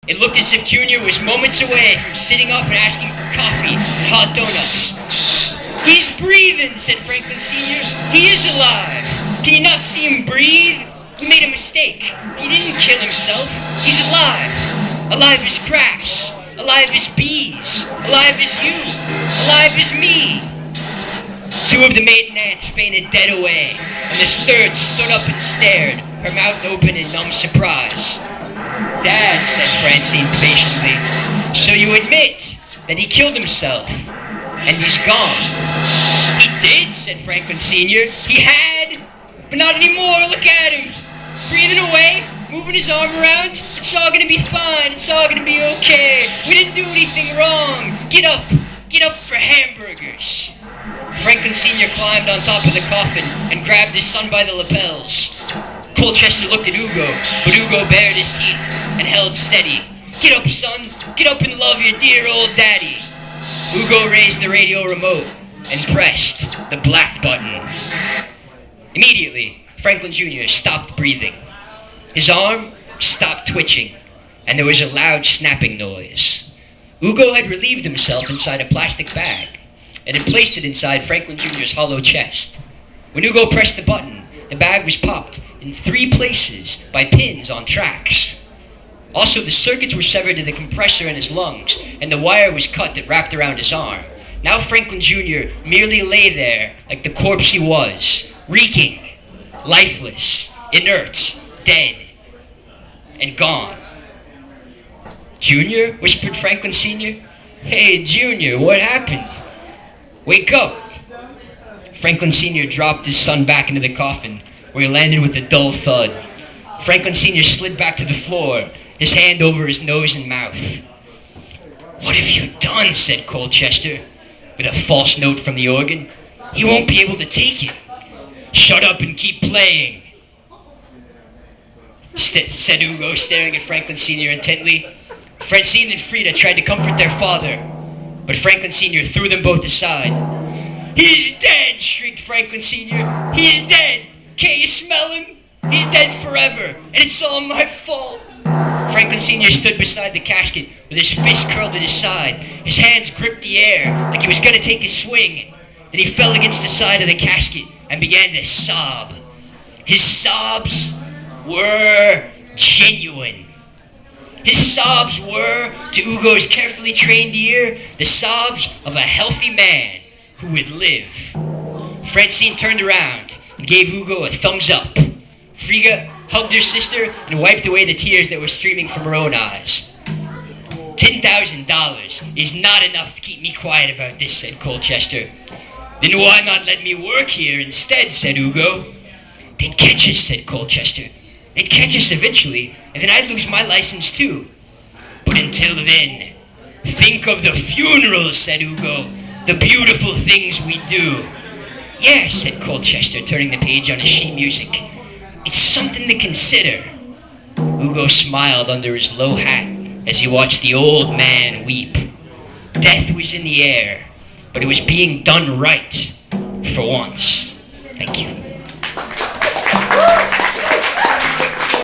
It looked as if Junior was moments away from sitting up and asking for coffee and hot donuts. "He's breathing," said Franklin Sr. "He is alive. Can you not see him breathe? We made a mistake. He didn't kill himself. He's alive. Alive as cracks. Alive as bees. Alive as you. Alive as me." Two of the maiden aunts fainted dead away, and this third stood up and stared, her mouth open in numb surprise. "Dad," said Francine patiently, "so you admit that he killed himself, and he's gone." "He did," said Franklin Sr. "He had, but not anymore. Look at him. Breathing away, moving his arm around. It's all gonna be fine. It's all gonna be okay. We didn't do anything wrong. Get up. Get up for hamburgers." Franklin Sr. climbed on top of the coffin and grabbed his son by the lapels. Colchester looked at Ugo, but Ugo bared his teeth and held steady. "Get up, son. Get up and love your dear old daddy." Ugo raised the radio remote and pressed the black button. Immediately, Franklin Jr. stopped breathing. His arm stopped twitching, and there was a loud snapping noise. Ugo had relieved himself inside a plastic bag and had placed it inside Franklin Jr.'s hollow chest. When Ugo pressed the button, the bag was popped in 3 places by pins on tracks. Also, the circuits were severed to the compressor in his lungs, and the wire was cut that wrapped around his arm. Now Franklin Jr. merely lay there like the corpse he was, reeking, lifeless, inert, dead, and gone. "Junior?" whispered Franklin Sr. "Hey, Junior, what happened? Wake up." Franklin Sr. dropped his son back into the coffin, where he landed with a dull thud. Franklin Sr. slid back to the floor, his hand over his nose and mouth. "What have you done?" said Colchester, with a false note from the organ. "He won't be able to take it." "Shut up and keep playing," said Ugo, staring at Franklin Sr. intently. Francine and Frida tried to comfort their father, but Franklin Sr. threw them both aside. "He's dead!" shrieked Franklin Sr. "He's dead! Can't you smell him? He's dead forever, and it's all my fault." Franklin Sr. stood beside the casket with his fist curled at his side. His hands gripped the air like he was going to take a swing. Then he fell against the side of the casket and began to sob. His sobs were genuine. His sobs were, to Ugo's carefully trained ear, the sobs of a healthy man who would live. Francine turned around and gave Ugo a thumbs up. Frida hugged her sister and wiped away the tears that were streaming from her own eyes. $10,000 is not enough to keep me quiet about this," said Colchester. "Then why not let me work here instead?" said Ugo. "They'd catch us," said Colchester. "They'd catch us eventually, and then I'd lose my license too." "But until then, think of the funerals," said Ugo. "The beautiful things we do." "Yeah," said Colchester, turning the page on his sheet music. "It's something to consider." Ugo smiled under his low hat as he watched the old man weep. Death was in the air, but it was being done right for once. Thank you.